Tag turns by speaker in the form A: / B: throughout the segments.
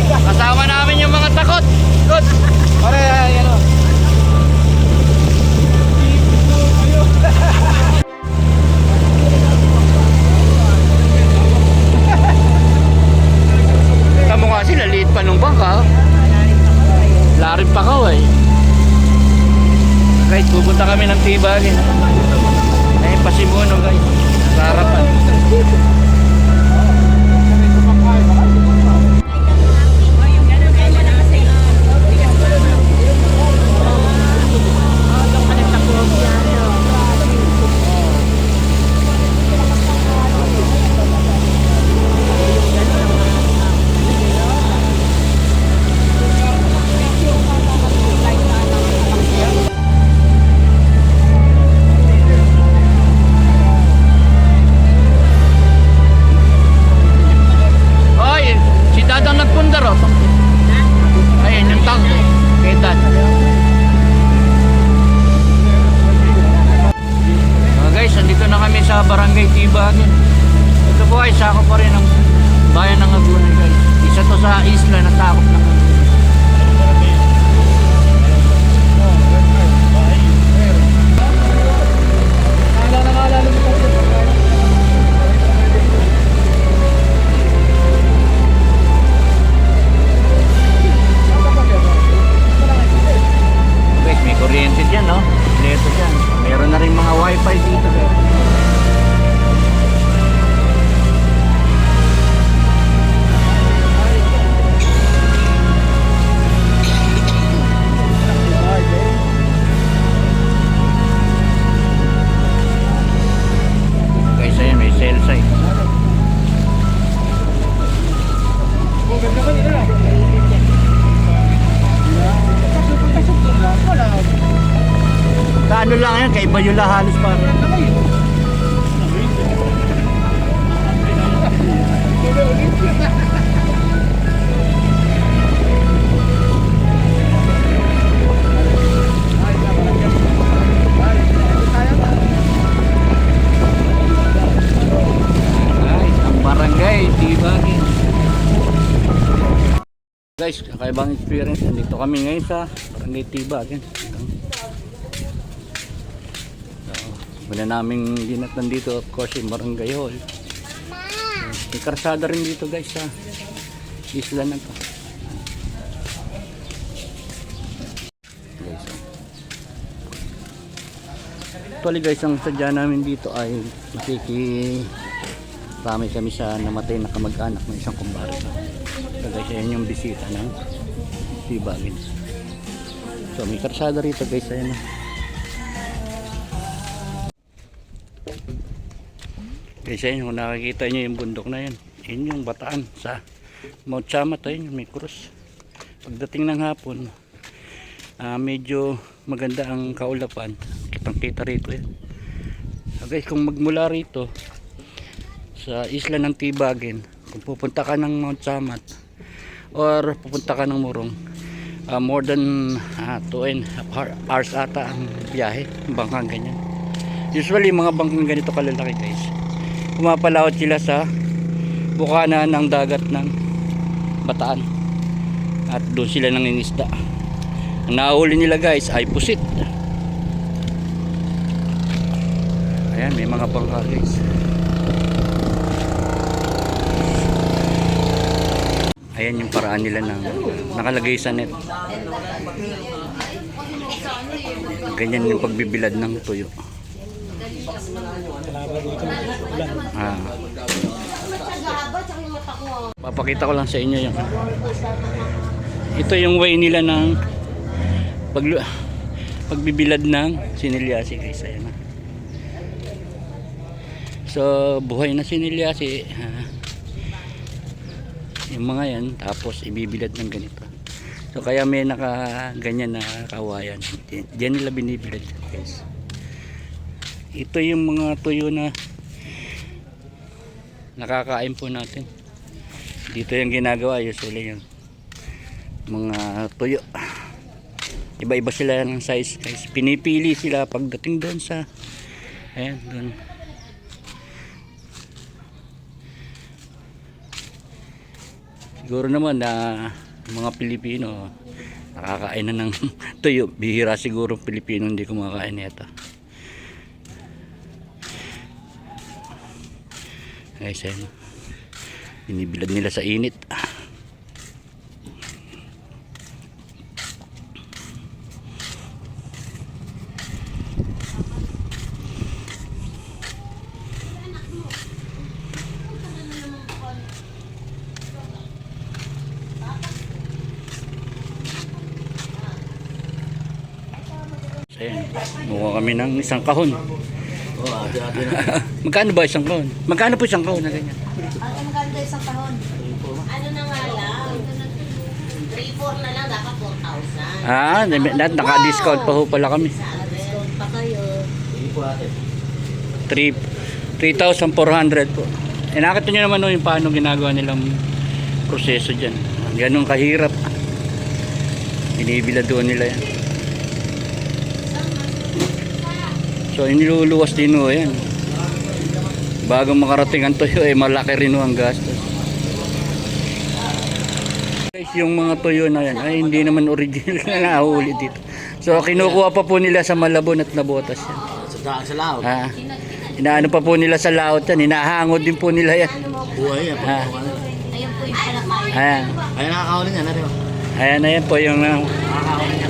A: Kasama namin yung mga takot. Good.
B: Pare, yan o.
A: Tamo nga sila, liit pa nung bangka. Larim pa kaway. Guys, pupunta kami ng Tibagin. Ayun, Pasimuno guys. Sa harapan. Sa Barangay Tibagin. Ito po ay sakop pa rin ng bayan ng Agunan guys. Isa to sa isla na sakop ng Agunan. Guys, may kuryente dyan, no? Leto dyan. Meron na rin mga wifi dito guys. Kaano lang yan, kay Bayula halos para. Ang Barangay Tibagin. Guys, kakaibang experience. Nandito kami ngayon sa Barangay Tibagin. Wala naming dinatnan dito, of course, yung Barangay Hall. May karsada rin dito guys sa isla na to. Guys, actually guys, ang sadya namin dito ay makikisama kami sa namatay na kamag-anak ng isang kumbare. So guys, ayan yung bisita ng Tibagin. So may karsada rito guys, ayan. Kasi yun, kung nakikita nyo yung bundok na yan, yun yung Bataan sa Mount Chamat. Ayun, may krus. Pagdating ng hapon, medyo maganda ang kaulapan, kitang kita rito yan. So guys, kung magmula rito sa isla ng Tibagin, kung pupunta ka ng Mount Chamat or pupunta ka ng Morong, more than 2.5 hours ata ang biyahe, bangkang ganyan. Usually mga bangkang ganito kalalaki guys, pumapalawat sila sa bukana ng dagat ng Bataan at doon sila nangingisda. Ang nahuli nila guys ay pusit. Ayan, may mga bangka guys. Ayan yung paraan nila ng nakalagay sa net. Ganyan yung pagbibilad ng tuyo. Papakita ko lang sa inyo yung ito yung way nila ng pagbibilad ng sinilyasi guys. Ayan na. So buhay na sinilyasi, yung mga yan, tapos ibibilad ng ganito. So kaya may naka ganyan na kawayan, diyan nila binibilad guys. Ito yung mga tuyo na nakakain po natin. Dito yung ginagawa usually yung mga tuyo. Iba-iba sila ng size guys. Pinipili sila pagdating doon sa ayan doon. Siguro naman na mga Pilipino nakakain na ng tuyo. Bihira siguro Pilipino hindi kumakain nito. Guys, ayun. Binibilad nila sa init. Ayan, mukha kami ng isang kahon. Magkano ba isang kahon? Magkano po isang kahon na ganyan?
B: Magkano isang kahon? Ano na nga lang? 3-4 na lang, dapat 4,000.
A: Naka-discount pa ho pala kami.
B: Discount pa kayo.
A: 3,400 po. Nakita nyo naman yung paano ginagawa nilang proseso dyan. Ganun kahirap. Binibila doon nila yan. So iniluluwas din ho yan. Bago makarating ang tuyo malaki rin ho ang gastos. Guys, yung mga tuyo na yan ay hindi naman original na nahuli dito. So kinukuha pa po nila sa Malabon at Nabotas yan.
C: Sa laot.
A: Inaano pa po nila sa laot yan. Hinahangod din po nila yan.
C: Buhay yan.
B: Ayun po yung palakay.
A: Ayan.
C: Ay, nakakahuli niya. Nari mo.
A: Ayan po yung
C: Nakakahuli niya.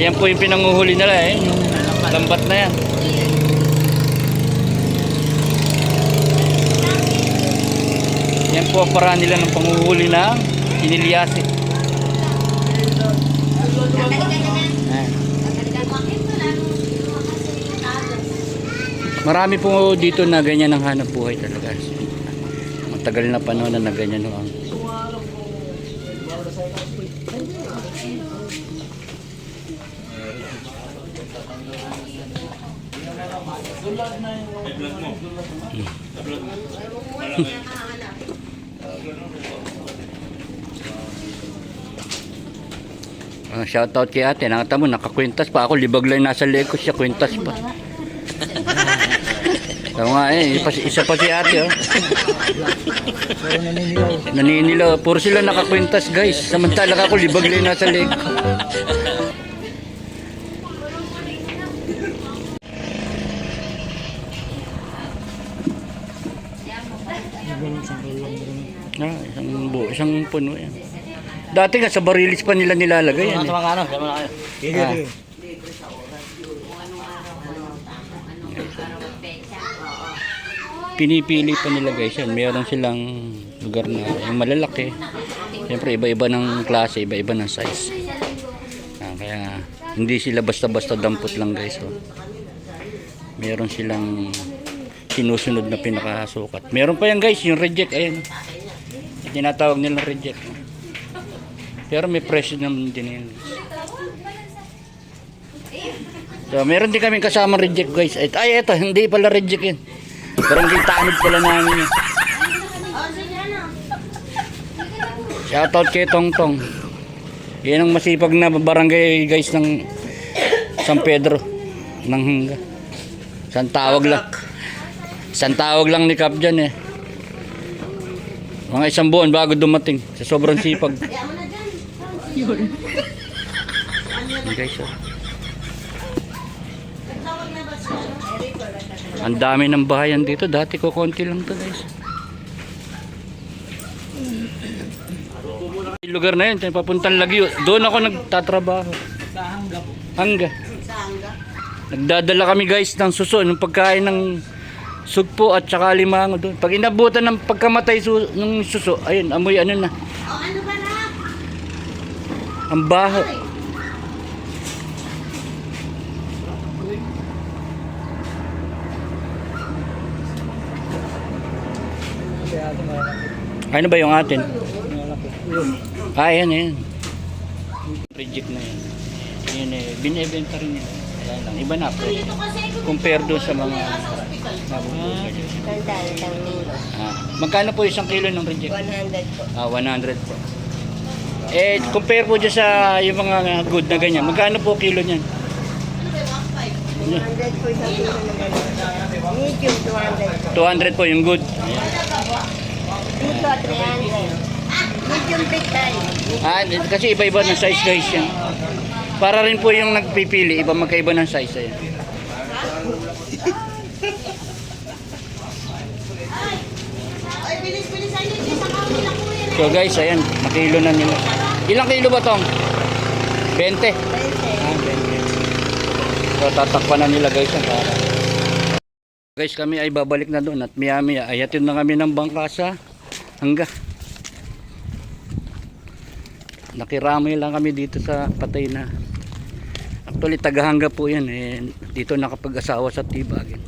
A: yan po yung pinanguhuli nila yung lambat na yan. Yan po ang paraan nila ng panguhuli ng inilyasi. Ayan. Marami po dito na ganyan ang hanap buhay talaga. Matagal na panahon na ganyan ang shoutout kay ate. Nakita mo, nakakwintas pa ako. Libag lang nasa leg ko siya. Kwintas pa. Tama nga isa pa si ate. Oh. Naninilaw. Puro sila nakakwintas guys. Samantalang ako libag lang nasa leg ko. Isang puno yan. Dati nga sa barilis pa nila nilalagay yan. Pinipili pa nila guys yan. Meron silang lugar na yung malalaki. Siyempre iba-iba ng klase, iba-iba ng size. Kaya hindi sila basta-basta dampot lang guys. Oh. Meron silang sinusunod na pinakasukat. Meron pa yan guys, yung reject. Ayan. Tinatawag nilang reject. Pero may presyo naman din yun. So, meron din kami kasama reject guys. Ay, eto, hindi pala reject yun. Parang tanod pala namin yun. Shoutout kay Tongtong. Yan ang masipag na barangay guys ng San Pedro ng Hanga. Isang tawag lang ni Kap dyan eh. Mga isang buwan bago dumating sa sobrang sipag. Yun. Guys, oh. Ang dami ng bahayan dito. Dati ko konti lang to guys. Yung lugar na yun, papuntang Lagyo. Doon ako nagtatrabaho.
C: Sa Hanga po.
A: Hanga.
B: Sa hangga?
A: Nagdadala kami guys ng suso, ng pagkain ng sugpo at saka limango doon. Pag inabutan ng pagkamatay ng suso, ayun, amoy ano na.
B: O ano ba na?
A: Ang baho. Ano ba yung atin? Ayan, ayan. Reject na yan. Yan eh, binibenta rin nila. Ayan lang, iba na presyo. Compare doon sa mga nabubuhay.
B: Isang linggo.
A: Magkano po isang kilo ng reject?
B: 100 po.
A: 100 po. Eh, compare po dyan sa yung mga good na ganyan. Magkano po kilo niyan?
B: 200 po isang kilo na gano'n. Medium, 200 po.
A: 200 po yung good. Ayan.
B: Dito, 300. medium big tayo.
A: Kasi iba-iba ng size guys yan. Para rin po yung nagpipili, iba magkaiba ng size. Ayan.
B: Ay, bilis-bilis ay isang kami lang po yan.
A: So guys, ayan, makilo na nila. Ilang kilo ba tong? 20? 20. 20. So tatakpan na nila guys ang para. Guys, kami ay babalik na doon at maya-maya ayatin na kami ng bangka sa hangga. Nakiramay lang kami dito sa patay na. Actually, taga-hangga po yan. Dito nakapag-asawa sa Tibagin.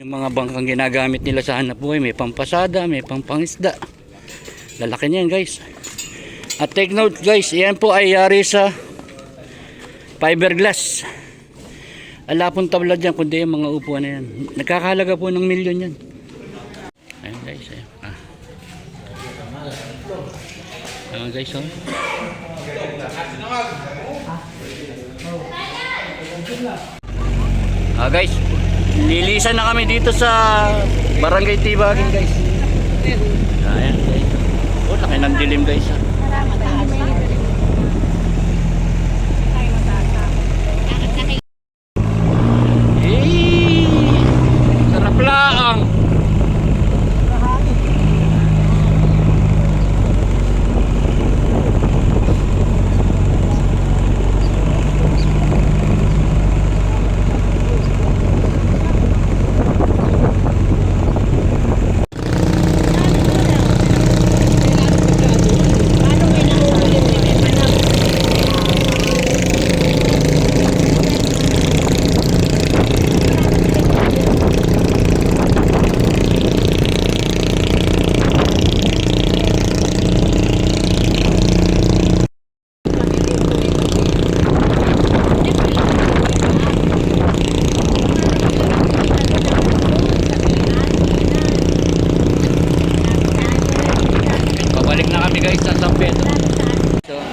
A: Yung mga bangkang ginagamit nila sa hanap buhay, may pampasada, may pampangisda. Lalaki niyan guys. At take note guys, yan po ay yari sa fiberglass. Ala pong tabla dyan, kundi yung mga upuan na yan. Nagkakahalaga po ng milyon yan. Ayan guys, ayan. Ayan guys, oh. Guys, lilisan na kami dito sa Barangay Tibagin guys. Ayan guys. Oh, laki ng dilim guys. Sarap lang.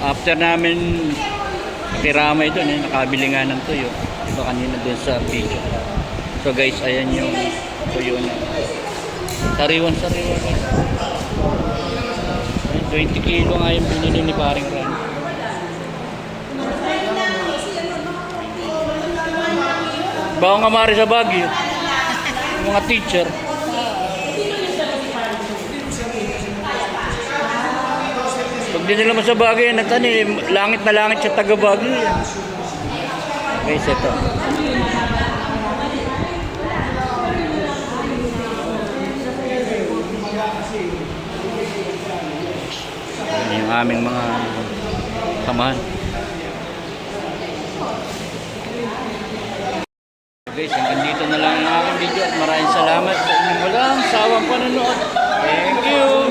A: After namin kiramay doon, nakabili nga ng tuyo. Iba kanina doon sa video. So guys, ayan yung tuyo na sariwan-sariwan guys. 20 kilo nga yung binili ni paring Ran. Bago nga mari sa Baguio. Yung mga teacher. Pag di nila sa Baguio yan, langit na langit sa taga Baguio yan. Guys, ito. Yan yung aming mga samahan. Guys, hanggang dito na lang ang aking video at maraming salamat sa inyong walang sawang panonood. Thank you!